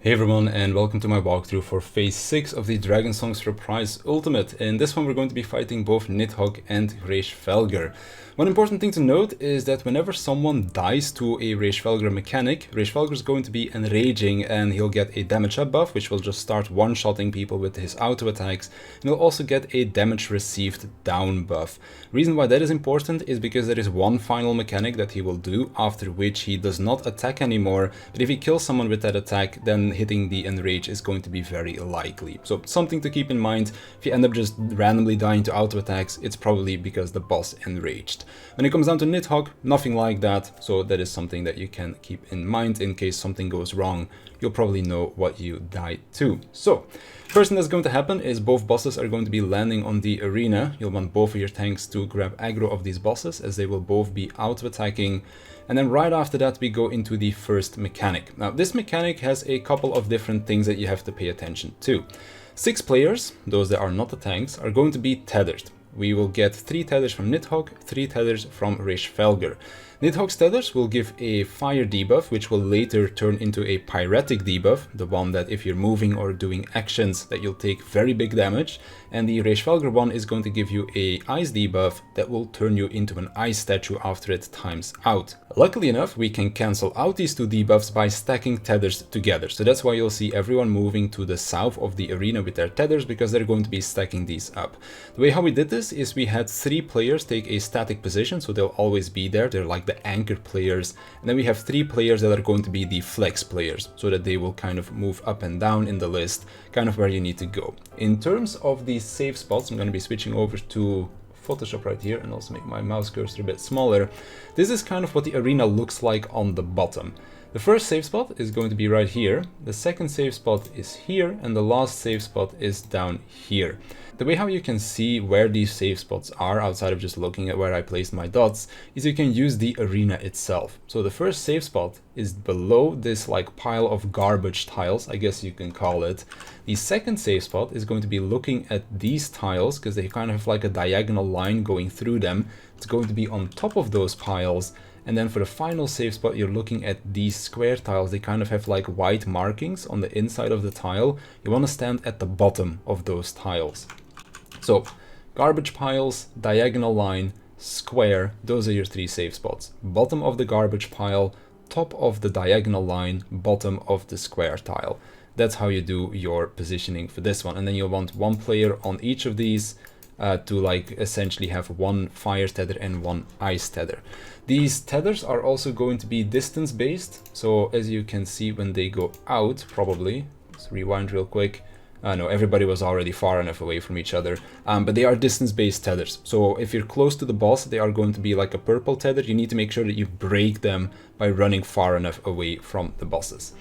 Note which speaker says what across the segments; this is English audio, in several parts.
Speaker 1: Hey everyone, and welcome to my walkthrough for Phase 6 of the Dragonsong's Reprise Ultimate. In this one we're going to be fighting both Nidhogg and Hallowed. One important thing to note is that whenever someone dies to a Hallowed mechanic, Hallowed is going to be enraging and he'll get a damage up buff, which will just start one-shotting people with his auto attacks, and he'll also get a damage received down buff. Reason why that is important is because there is one final mechanic that he will do, after which he does not attack anymore, but if he kills someone with that attack, then hitting the enrage is going to be very likely. So something to keep in mind: if you end up just randomly dying to auto attacks, it's probably because the boss enraged. When it comes down to Nidhogg, nothing like that, so that is something that you can keep in mind in case something goes wrong. You'll probably know what you died to. So, first thing that's going to happen is both bosses are going to be landing on the arena. You'll want both of your tanks to grab aggro of these bosses, as they will both be auto attacking. And then right after that we go into the first mechanic. Now this mechanic has a couple of different things that you have to pay attention to. 6 players, those that are not the tanks, are going to be tethered. We will get 3 tethers from Nidhogg, 3 tethers from Hallowed. Nidhogg's tethers will give a fire debuff, which will later turn into a pyretic debuff, the one that if you're moving or doing actions that you'll take very big damage, and the Hallowed one is going to give you a ice debuff that will turn you into an ice statue after it times out. Luckily enough, we can cancel out these 2 debuffs by stacking tethers together, so that's why you'll see everyone moving to the south of the arena with their tethers, because they're going to be stacking these up. The way how we did this is we had 3 players take a static position, so they'll always be there. They're like the anchor players, and then we have 3 players that are going to be the flex players, so that they will kind of move up and down in the list, kind of where you need to go. In terms of these save spots, I'm going to be switching over to Photoshop right here and also make my mouse cursor a bit smaller. This is kind of what the arena looks like on the bottom. The first save spot is going to be right here, the second save spot is here, and the last save spot is down here. The way how you can see where these save spots are, outside of just looking at where I placed my dots, is you can use the arena itself. So the first save spot is below this like pile of garbage tiles, I guess you can call it. The second save spot is going to be looking at these tiles, because they kind of have like a diagonal line going through them. It's going to be on top of those piles. And then for the final save spot, you're looking at these square tiles. They kind of have like white markings on the inside of the tile. You want to stand at the bottom of those tiles. So, garbage piles, diagonal line, square, those are your 3 save spots. Bottom of the garbage pile, top of the diagonal line, bottom of the square tile. That's how you do your positioning for this one. And then you'll want 1 player on each of these to like essentially have 1 fire tether and 1 ice tether. These tethers are also going to be distance based, so as you can see when they go out, probably, let's rewind real quick. No, everybody was already far enough away from each other, but they are distance based tethers. So if you're close to the boss, they are going to be like a purple tether. You need to make sure that you break them by running far enough away from the bosses.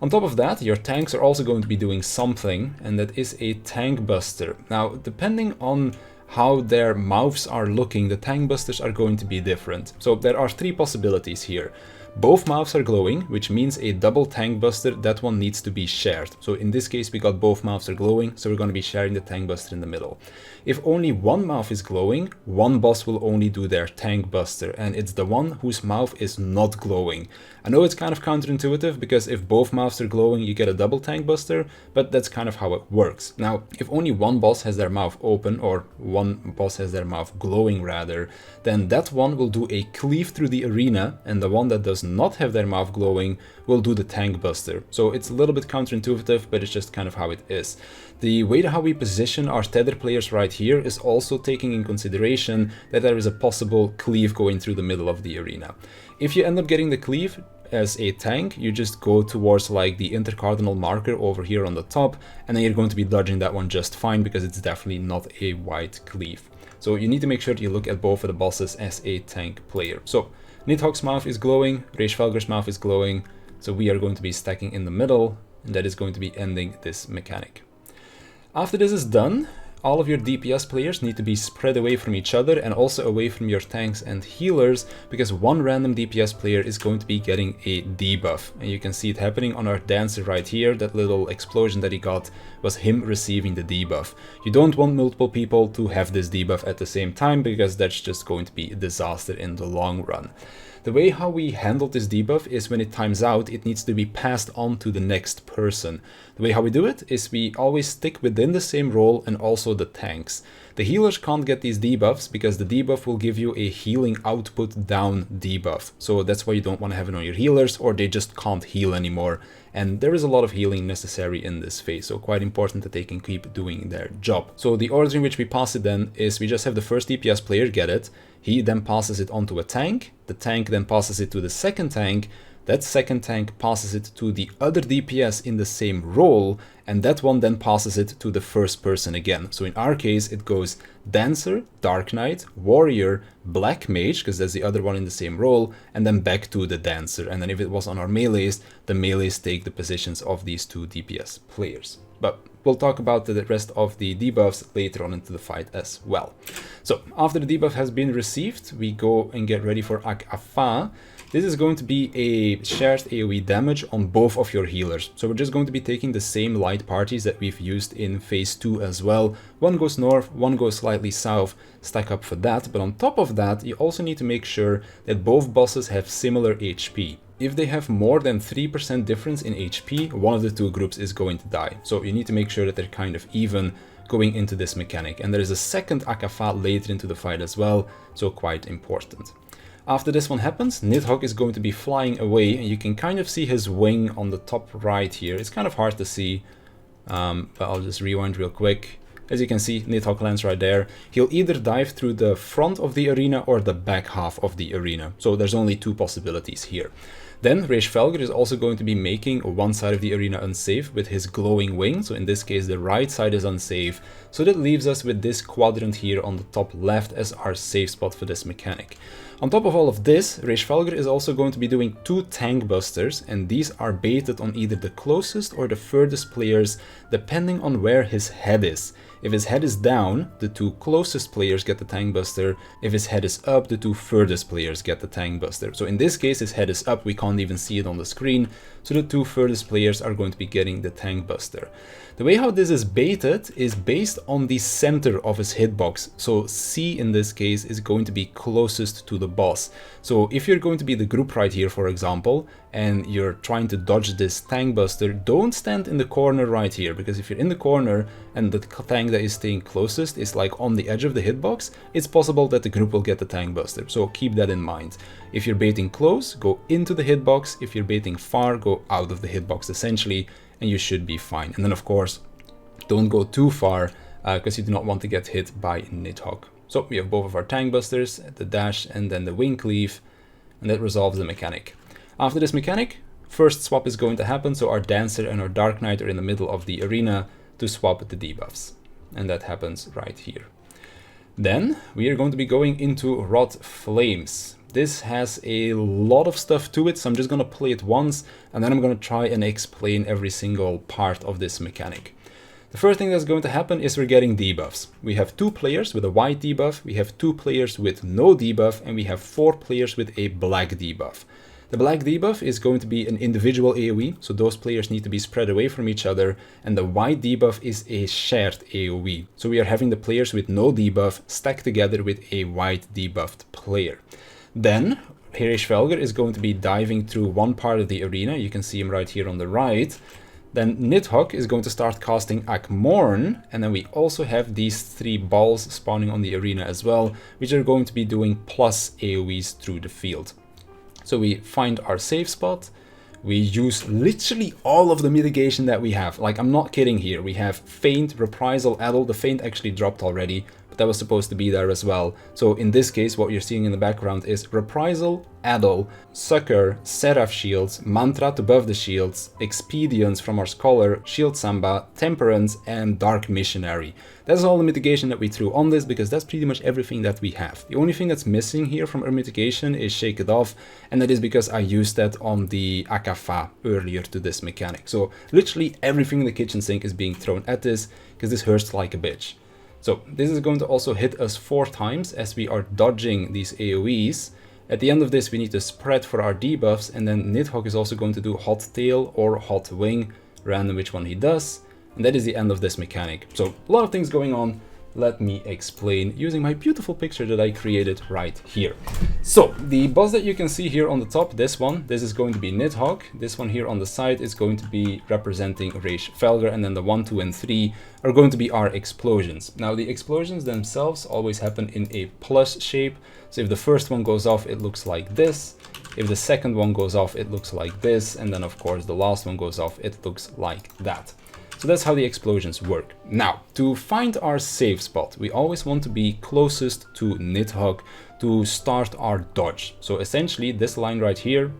Speaker 1: On top of that, your tanks are also going to be doing something, and that is a tank buster. Now, depending on how their mouths are looking, the tank busters are going to be different. So there are 3 possibilities here. Both mouths are glowing, which means a double tank buster, that one needs to be shared. So in this case we got both mouths are glowing, so we're going to be sharing the tank buster in the middle. If only one mouth is glowing, one boss will only do their tank buster, and it's the one whose mouth is not glowing. I know it's kind of counterintuitive, because if both mouths are glowing you get a double tank buster, but that's kind of how it works. Now, if only one boss has their mouth open, or one boss has their mouth glowing rather, then that one will do a cleave through the arena, and the one that does not have their mouth glowing will do the tank buster. So it's a little bit counterintuitive, but it's just kind of how it is. The way how we position our tether players right here is also taking in consideration that there is a possible cleave going through the middle of the arena. If you end up getting the cleave as a tank, you just go towards like the intercardinal marker over here on the top, and then you're going to be dodging that one just fine, because it's definitely not a white cleave. So you need to make sure that you look at both of the bosses as a tank player. So Nidhogg's mouth is glowing, Hallowed's mouth is glowing, so we are going to be stacking in the middle, and that is going to be ending this mechanic. After this is done, all of your DPS players need to be spread away from each other and also away from your tanks and healers, because one random DPS player is going to be getting a debuff. And you can see it happening on our dancer right here. That little explosion that he got was him receiving the debuff. You don't want multiple people to have this debuff at the same time, because that's just going to be a disaster in the long run. The way how we handle this debuff is when it times out, it needs to be passed on to the next person. The way how we do it is we always stick within the same role and also the tanks. The healers can't get these debuffs because the debuff will give you a healing output down debuff. So that's why you don't want to have it on your healers, or they just can't heal anymore. And there is a lot of healing necessary in this phase, so quite important that they can keep doing their job. So the order in which we pass it then is we just have the first DPS player get it, he then passes it onto a tank, the tank then passes it to the second tank, that second tank passes it to the other DPS in the same role, and that one then passes it to the first person again. So in our case, it goes Dancer, Dark Knight, Warrior, Black Mage, because there's the other one in the same role, and then back to the Dancer. And then if it was on our melees, the melees take the positions of these two DPS players. But we'll talk about the rest of the debuffs later on into the fight as well. So after the debuff has been received, we go and get ready for Akh Afah. This is going to be a shared AoE damage on both of your healers. So we're just going to be taking the same light parties that we've used in phase 2 as well. One goes north, one goes slightly south, stack up for that. But on top of that, you also need to make sure that both bosses have similar HP. If they have more than 3% difference in HP, one of the two groups is going to die. So you need to make sure that they're kind of even going into this mechanic. And there is a second Akh Afah later into the fight as well, so quite important. After this one happens, Nidhogg is going to be flying away, and you can kind of see his wing on the top right here. It's kind of hard to see, but I'll just rewind real quick. As you can see, Nidhogg lands right there. He'll either dive through the front of the arena or the back half of the arena. So there's only two possibilities here. Then Wroth Flames is also going to be making one side of the arena unsafe with his glowing wing. So in this case, the right side is unsafe. So that leaves us with this quadrant here on the top left as our safe spot for this mechanic. On top of all of this, Wroth Flames is also going to be doing two tank busters, and these are baited on either the closest or the furthest players, depending on where his head is. If his head is down, the two closest players get the tank buster. If his head is up, the two furthest players get the tank buster. So in this case, his head is up, we can't even see it on the screen, so the two furthest players are going to be getting the tank buster. The way how this is baited is based on the center of his hitbox. So C in this case is going to be closest to the boss. So if you're going to be the group right here, for example, and you're trying to dodge this tank buster, don't stand in the corner right here, because if you're in the corner and the tank that is staying closest is like on the edge of the hitbox, it's possible that the group will get the tank buster. So keep that in mind. If you're baiting close, go into the hitbox. If you're baiting far, go out of the hitbox essentially, and you should be fine. And then of course, don't go too far because you do not want to get hit by Nidhogg. So we have both of our tank busters, the dash and then the wing cleave, and that resolves the mechanic. After this mechanic, first swap is going to happen, so our Dancer and our Dark Knight are in the middle of the arena to swap the debuffs. And that happens right here. Then we are going to be going into Wroth Flames. This has a lot of stuff to it, so I'm just going to play it once, and then I'm going to try and explain every single part of this mechanic. The first thing that's going to happen is we're getting debuffs. We have 2 players with a white debuff, we have 2 players with no debuff, and we have 4 players with a black debuff. The black debuff is going to be an individual AoE, so those players need to be spread away from each other, and the white debuff is a shared AoE. So we are having the players with no debuff stacked together with a white debuffed player. Then Wroth Flames is going to be diving through one part of the arena, you can see him right here on the right. Then Nidhogg is going to start casting Akmorn, and then we also have these 3 balls spawning on the arena as well, which are going to be doing plus AoEs through the field. So we find our safe spot, we use literally all of the mitigation that we have. Like, I'm not kidding here, we have Feint, Reprisal, Addle. The Feint actually dropped already, but that was supposed to be there as well. So in this case, what you're seeing in the background is Reprisal, Addle, Succor, Seraph Shields, Mantra to buff the shields, Expedience from our Scholar, Shield Samba, Temperance, and Dark Missionary. That's all the mitigation that we threw on this, because that's pretty much everything that we have. The only thing that's missing here from our mitigation is Shake It Off, and that is because I used that on the Akh Afah earlier to this mechanic. So literally everything in the kitchen sink is being thrown at this, because this hurts like a bitch. So this is going to also hit us 4 times as we are dodging these AoEs. At the end of this, we need to spread for our debuffs, and then Nidhogg is also going to do Hot Tail or Hot Wing, random which one he does, and that is the end of this mechanic. So a lot of things going on, let me explain using my beautiful picture that I created right here. So the boss that you can see here on the top, this is going to be Nidhogg. This one here on the side is going to be representing Raish Felger, and then the 1, 2, and 3 are going to be our explosions. Now the explosions themselves always happen in a plus shape. So if the first one goes off, it looks like this. If the second one goes off, it looks like this. And then of course the last one goes off, it looks like that. So that's how the explosions work. Now, to find our safe spot, we always want to be closest to Nidhogg to start our dodge. So essentially this line right here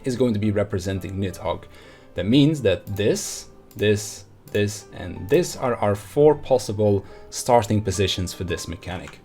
Speaker 1: is going to be representing Nidhogg. That means that this, and this are our 4 possible starting positions for this mechanic.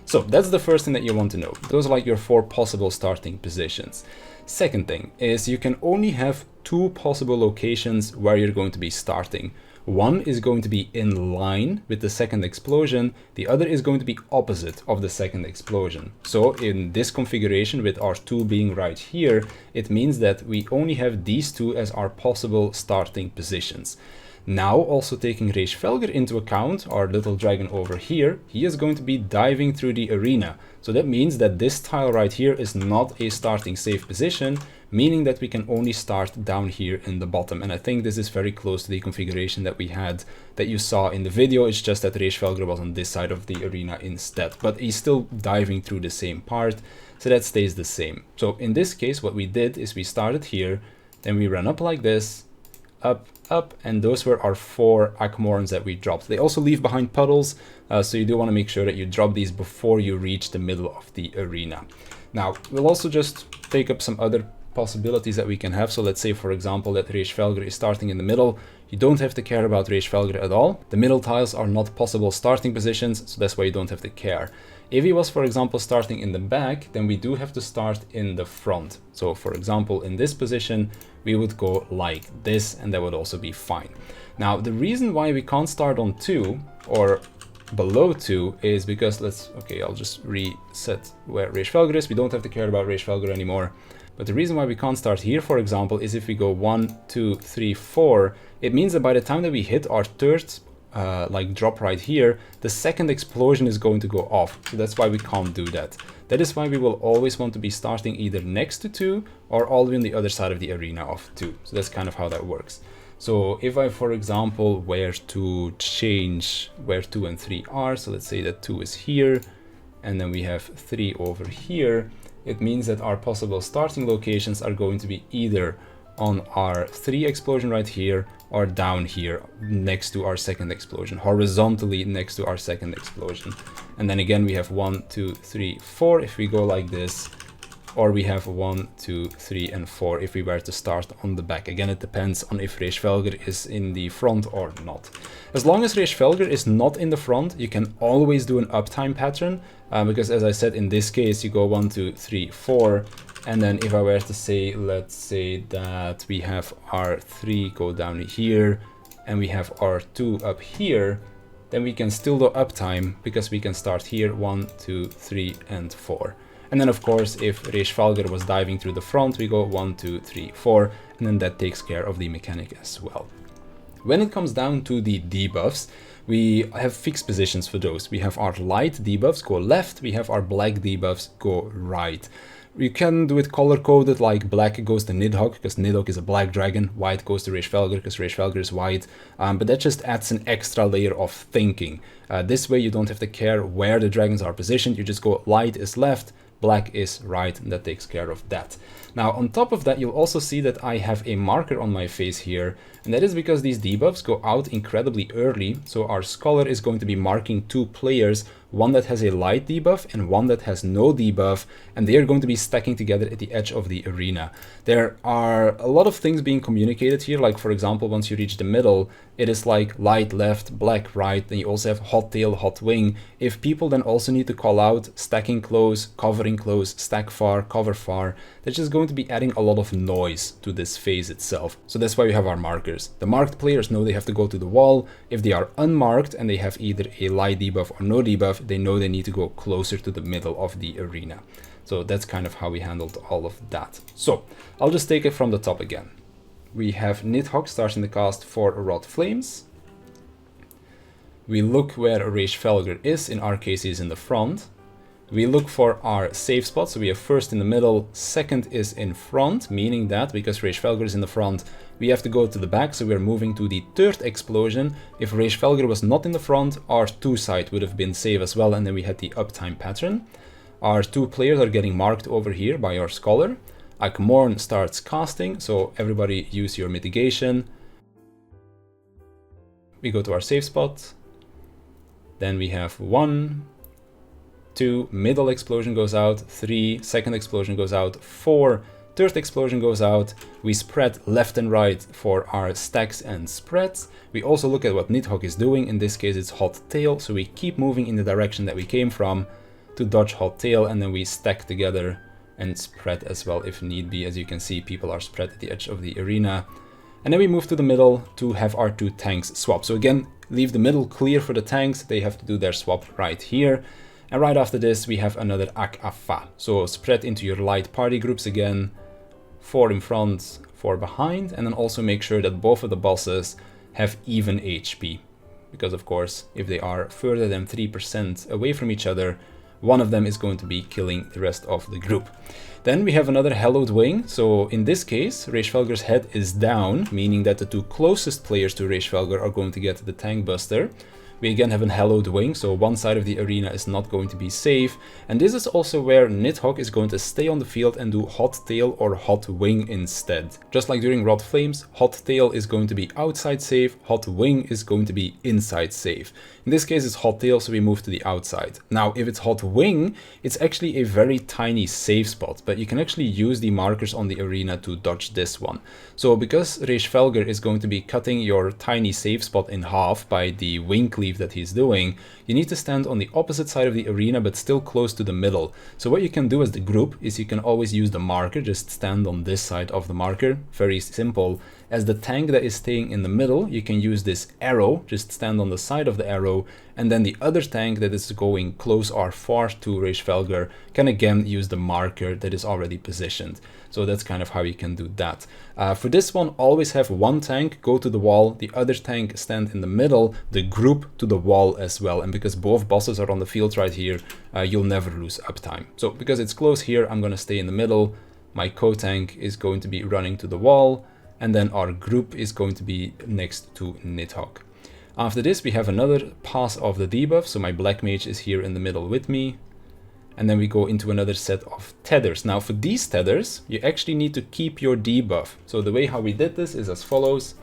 Speaker 1: So that's the first thing that you want to know. Those are like your 4 possible starting positions. Second thing is you can only have 2 possible locations where you're going to be starting. One is going to be in line with the second explosion. The other is going to be opposite of the second explosion. So in this configuration with our 2 being right here, it means that we only have these 2 as our possible starting positions. Now, also taking Raish Felger into account, our little dragon over here, he is going to be diving through the arena. So that means that this tile right here is not a starting safe position, meaning that we can only start down here in the bottom. And I think this is very close to the configuration that we had, that you saw in the video. It's just that Raish Felger was on this side of the arena instead, but he's still diving through the same part, so that stays the same. So in this case, what we did is we started here, then we ran up like this, up, and those were our 4 Akmorns that we dropped. They also leave behind puddles, so you do want to make sure that you drop these before you reach the middle of the arena. Now, we'll also just take up some other possibilities that we can have. So let's say, for example, that Raish Felger is starting in the middle. You don't have to care about Raish Felger at all. The middle tiles are not possible starting positions, so that's why you don't have to care. If he was, for example, starting in the back, then we do have to start in the front. So, for example, in this position, we would go like this, and that would also be fine. Now, the reason why we can't start on 2 or below 2 is because I'll just reset where Raish Felger is. We don't have to care about Raish Felger anymore. But the reason why we can't start here, for example, is if we go 1, 2, 3, 4, it means that by the time that we hit our third drop right here, the second explosion is going to go off. So that's why we can't do that. That is why we will always want to be starting either next to 2 or all the way on the other side of the arena of 2. So that's kind of how that works. So if I, for example, were to change where 2 and 3 are, so let's say that 2 is here, and then we have 3 over here, it means that our possible starting locations are going to be either on our 3 explosion right here or down here next to our second explosion, horizontally next to our second explosion. And then again we have 1, 2, 3, 4 if we go like this, or we have 1, 2, 3, and 4 if we were to start on the back. Again, it depends on if Raish Felger is in the front or not. As long as Raish Felger is not in the front, you can always do an uptime pattern, because as I said, in this case you go 1, 2, 3, 4, and then if I were to say, let's say that we have our 3 go down here and we have our 2 up here, then we can still do uptime because we can start here 1, 2, 3, and 4. And then of course, if Raish Felger was diving through the front, we go 1, 2, 3, 4, and then that takes care of the mechanic as well. When it comes down to the debuffs, we have fixed positions for those. We have our light debuffs go left, we have our black debuffs go right. You can do it color-coded, like black goes to Nidhogg, because Nidhogg is a black dragon, white goes to Raish Felger, because Raish Felger is white, but that just adds an extra layer of thinking. This way you don't have to care where the dragons are positioned, you just go light is left, black is right, and that takes care of that. Now, on top of that, you'll also see that I have a marker on my face here, and that is because these debuffs go out incredibly early. So our scholar is going to be marking 2 players, one that has a light debuff and one that has no debuff, and they are going to be stacking together at the edge of the arena. There are a lot of things being communicated here, like for example, once you reach the middle, it is like light left, black right, then you also have hot tail, hot wing. If people then also need to call out stacking close, covering close, stack far, cover far, that's just going to be adding a lot of noise to this phase itself. So that's why we have our markers. The marked players know they have to go to the wall. If they are unmarked and they have either a light debuff or no debuff, they know they need to go closer to the middle of the arena. So that's kind of how we handled all of that. So I'll just take it from the top again. We have Nidhogg starting the cast for Wroth Flames. We look where Rage Felger is, in our case he's in the front. We look for our safe spot, so we have first in the middle, second is in front, meaning that because Rage Felger is in the front, we have to go to the back, so we're moving to the third explosion. If Rage Felger was not in the front, our 2 side would have been safe as well, and then we had the uptime pattern. Our 2 players are getting marked over here by our scholar. Akh starts casting, so everybody use your mitigation. We go to our safe spot. Then we have 1, 2, middle explosion goes out, 3, second explosion goes out, 4, third explosion goes out. We spread left and right for our stacks and spreads. We also look at what Nidhogg is doing. In this case it's Hot Tail, so we keep moving in the direction that we came from to dodge Hot Tail, and then we stack together and spread as well if need be. As you can see, people are spread at the edge of the arena. And then we move to the middle to have our 2 tanks swap. So again, leave the middle clear for the tanks. They have to do their swap right here. And right after this, we have another Akh Afah. So spread into your light party groups again. 4 in front, 4 behind. And then also make sure that both of the bosses have even HP. Because of course, if they are further than 3% away from each other, one of them is going to be killing the rest of the group. Then we have another Hallowed Wing. So in this case, Rage Felger's head is down, meaning that the 2 closest players to Rage Felger are going to get the Tank Buster. We again have a Hallowed Wing, so one side of the arena is not going to be safe. And this is also where Nidhogg is going to stay on the field and do Hot Tail or Hot Wing instead. Just like during Wroth Flames, Hot Tail is going to be outside safe, Hot Wing is going to be inside safe. In this case it's Hot Tail, so we move to the outside. Now if it's Hot Wing, it's actually a very tiny safe spot, but you can actually use the markers on the arena to dodge this one. So because Rage Felger is going to be cutting your tiny safe spot in half by the wing cleave that he's doing, you need to stand on the opposite side of the arena but still close to the middle. So what you can do as the group is you can always use the marker, just stand on this side of the marker, very simple. As the tank that is staying in the middle, you can use this arrow, just stand on the side of the arrow, and then the other tank that is going close or far to Rage Felger can again use the marker that is already positioned. So that's kind of how you can do that. For this one, always have one tank go to the wall, the other tank stand in the middle, the group to the wall as well. And because both bosses are on the field right here, you'll never lose uptime. So because it's close here, I'm going to stay in the middle. My co-tank is going to be running to the wall, and then our group is going to be next to Nidhogg. After this, we have another pass of the debuff, so my Black Mage is here in the middle with me. And then we go into another set of tethers. Now for these tethers, you actually need to keep your debuff. So the way how we did this is as follows.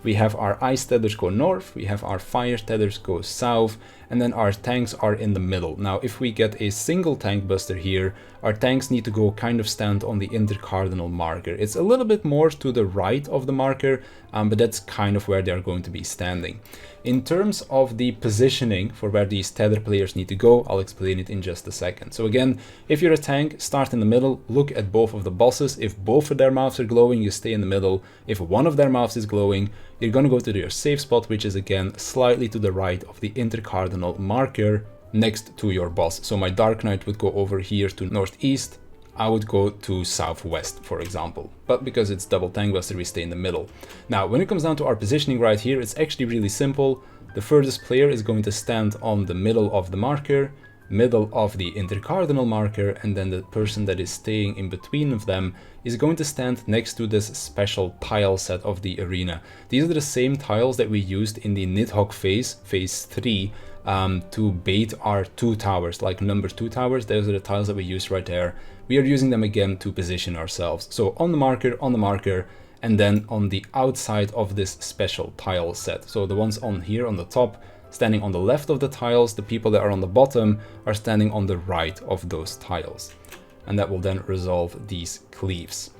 Speaker 1: We have our ice tethers go north, we have our fire tethers go south, and then our tanks are in the middle. Now if we get a single tank buster here, our tanks need to go kind of stand on the intercardinal marker. It's a little bit more to the right of the marker, but that's kind of where they are going to be standing. In terms of the positioning for where these tether players need to go, I'll explain it in just a second. So again, if you're a tank, start in the middle, look at both of the bosses. If both of their mouths are glowing, you stay in the middle. If one of their mouths is glowing, you're going to go to your safe spot, which is again slightly to the right of the intercardinal marker next to your boss. So my Dark Knight would go over here to northeast. I would go to southwest, for example. But because it's double tank buster, we stay in the middle. Now, when it comes down to our positioning right here, it's actually really simple. The furthest player is going to stand on the middle of the marker, middle of the intercardinal marker, and then the person that is staying in between of them is going to stand next to this special tile set of the arena. These are the same tiles that we used in the Nidhogg phase, phase 3, to bait our 2 towers, like number 2 towers. Those are the tiles that we used right there. We are using them again to position ourselves. So on the marker, and then on the outside of this special tile set. So the ones on here on the top, standing on the left of the tiles, the people that are on the bottom are standing on the right of those tiles. And that will then resolve these cleaves.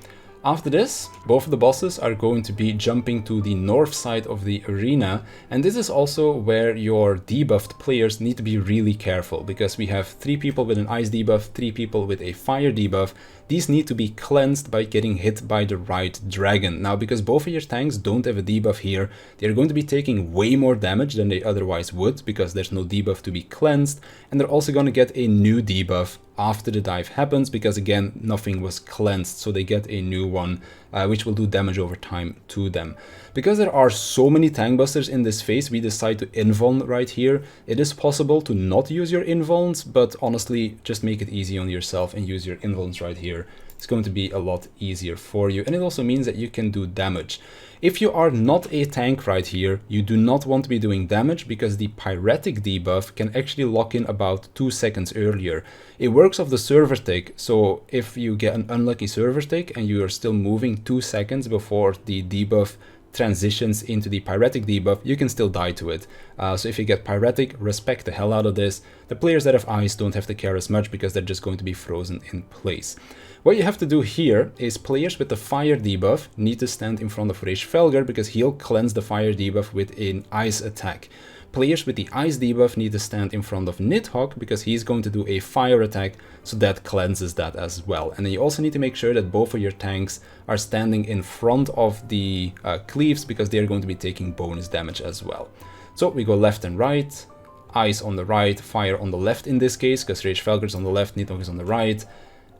Speaker 1: After this, both of the bosses are going to be jumping to the north side of the arena, and this is also where your debuffed players need to be really careful, because we have 3 people with an ice debuff, 3 people with a fire debuff. These need to be cleansed by getting hit by the right dragon. Now, because both of your tanks don't have a debuff here, they're going to be taking way more damage than they otherwise would, because there's no debuff to be cleansed, and they're also going to get a new debuff after the dive happens, because again, nothing was cleansed, so they get a new one which will do damage over time to them. Because there are so many tank busters in this phase, we decide to invuln right here. It is possible to not use your invulns, but honestly, just make it easy on yourself and use your invulns right here. It's going to be a lot easier for you, and it also means that you can do damage. If you are not a tank right here, you do not want to be doing damage because the Pyretic debuff can actually lock in about 2 seconds earlier. It works off the server tick, so if you get an unlucky server tick and you are still moving 2 seconds before the debuff transitions into the Pyretic debuff, you can still die to it. So if you get Pyretic, respect the hell out of this. The players that have ice don't have to care as much because they're just going to be frozen in place. What you have to do here is players with the fire debuff need to stand in front of Wroth Flames because he'll cleanse the fire debuff with an ice attack. Players with the ice debuff need to stand in front of Nidhogg because he's going to do a fire attack, so that cleanses that as well. And then you also need to make sure that both of your tanks are standing in front of the cleaves because they're going to be taking bonus damage as well. So we go left and right, ice on the right, fire on the left in this case, because Wroth Flames is on the left, Nidhogg is on the right,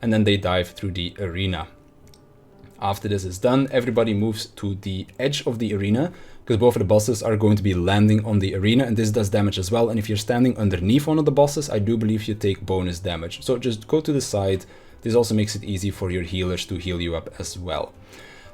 Speaker 1: and then they dive through the arena. After this is done, everybody moves to the edge of the arena, because both of the bosses are going to be landing on the arena, and this does damage as well. And if you're standing underneath one of the bosses, I do believe you take bonus damage. So just go to the side. This also makes it easy for your healers to heal you up as well.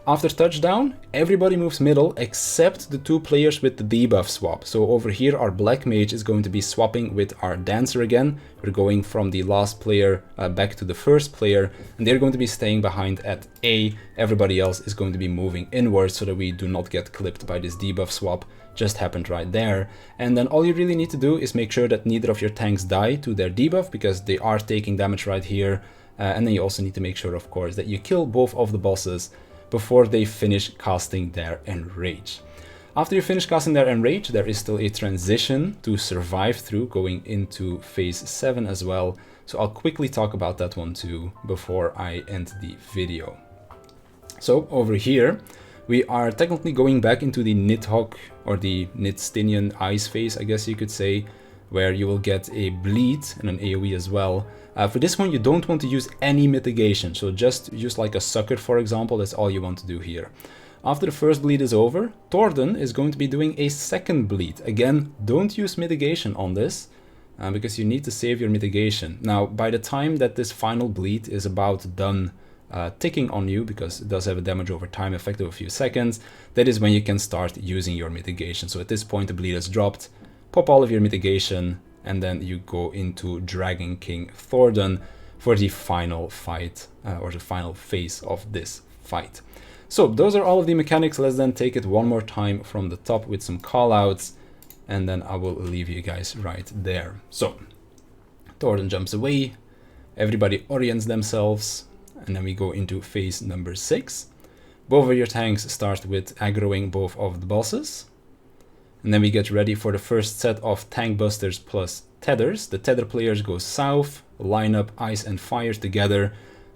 Speaker 1: After touchdown, everybody moves middle except the 2 players with the debuff swap. So over here, our Black Mage is going to be swapping with our Dancer again. We're going from the last player back to the first player, and they're going to be staying behind at A. Everybody else is going to be moving inwards so that we do not get clipped by this debuff swap. Just happened right there. And then all you really need to do is make sure that neither of your tanks die to their debuff because they are taking damage right here. And then you also need to make sure, of course, that you kill both of the bosses before they finish casting their Enrage. After you finish casting their Enrage, there is still a transition to survive through going into phase 7 as well. So I'll quickly talk about that one too before I end the video. So over here, we are technically going back into the Nidhogg or the Nidstinian ice phase, I guess you could say, where you will get a bleed and an AoE as well. For this one, you don't want to use any mitigation, so just use like a sucker, for example. That's all you want to do here. After the first bleed is over, Torden is going to be doing a second bleed. Again, don't use mitigation on this, because you need to save your mitigation. Now, by the time that this final bleed is about done ticking on you, because it does have a damage over time effect of a few seconds, that is when you can start using your mitigation. So at this point, the bleed is dropped, pop all of your mitigation, and then you go into Dragon King Torden for the final fight, or the final phase of this fight. So those are all of the mechanics. Let's then take it one more time from the top with some callouts, and then I will leave you guys right there. So Torden jumps away, everybody orients themselves, and then we go into phase number 6. Both of your tanks start with aggroing both of the bosses. And then we get ready for the first set of tank busters plus tethers. The tether players go south, line up ice and fire together.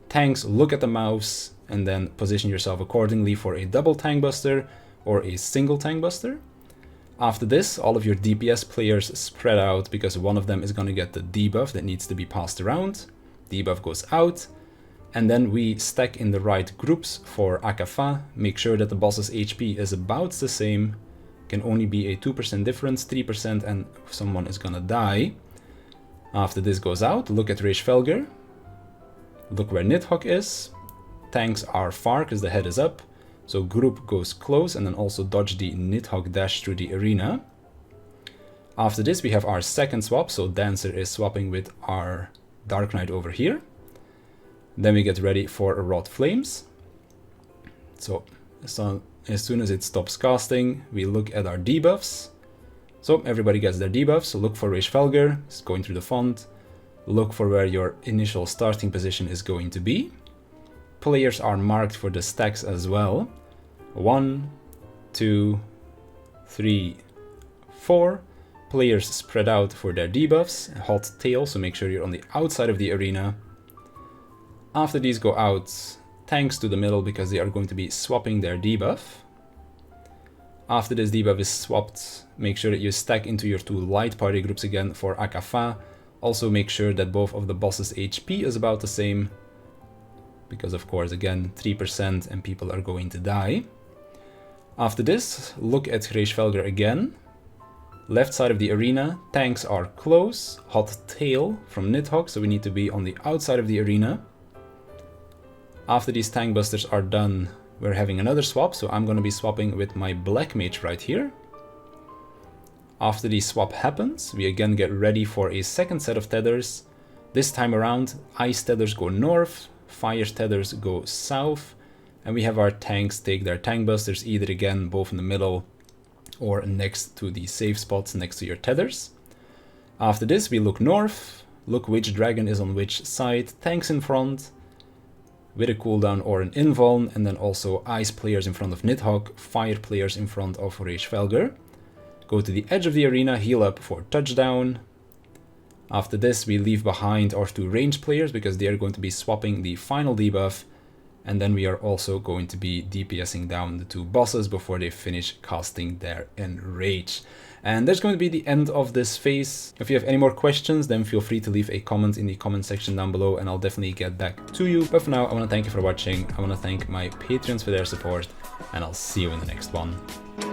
Speaker 1: Tanks look at the mouse and then position yourself accordingly for a double tank buster or a single tank buster. After this, all of your DPS players spread out because one of them is going to get the debuff that needs to be passed around. Debuff goes out. And then we stack in the right groups for Akh Afah. Make sure that the boss's HP is about the same. Can only be a 2% difference, 3%, and someone is gonna die. After this goes out, look at Wroth Flames. Look where Nidhogg is. Tanks are far because the head is up. So group goes close and then also dodge the Nidhogg dash through the arena. After this we have our second swap, so Dancer is swapping with our Dark Knight over here. Then we get ready for Wroth Flames. So as soon as it stops casting, we look at our debuffs. So everybody gets their debuffs, so look for Wroth Flames, it's going through the font. Look for where your initial starting position is going to be. Players are marked for the stacks as well. 1, 2, 3, 4. Players spread out for their debuffs, hot tail, so make sure you're on the outside of the arena. After these go out, tanks to the middle because they are going to be swapping their debuff. After this debuff is swapped, make sure that you stack into your 2 light party groups again for Akh Afah. Also make sure that both of the boss's HP is about the same, because of course, again, 3% and people are going to die. After this, look at Hraesh Felger again. Left side of the arena, tanks are close, hot tail from Nidhogg, so we need to be on the outside of the arena. After these tank busters are done, we're having another swap, so I'm going to be swapping with my Black Mage right here. After the swap happens, we again get ready for a second set of tethers. This time around, Ice tethers go north, Fire tethers go south, and we have our tanks take their tank busters either again both in the middle or next to the safe spots next to your tethers. After this, we look north, look which dragon is on which side, tanks in front, with a cooldown or an invuln, and then also Ice players in front of Nidhogg, Fire players in front of Hraesh Felger. Go to the edge of the arena, heal up for touchdown. After this, we leave behind our 2 range players because they are going to be swapping the final debuff, and then we are also going to be DPSing down the 2 bosses before they finish casting their Enrage. And that's going to be the end of this phase. If you have any more questions, then feel free to leave a comment in the comment section down below and I'll definitely get back to you. But for now, I want to thank you for watching. I want to thank my Patreons for their support, and I'll see you in the next one.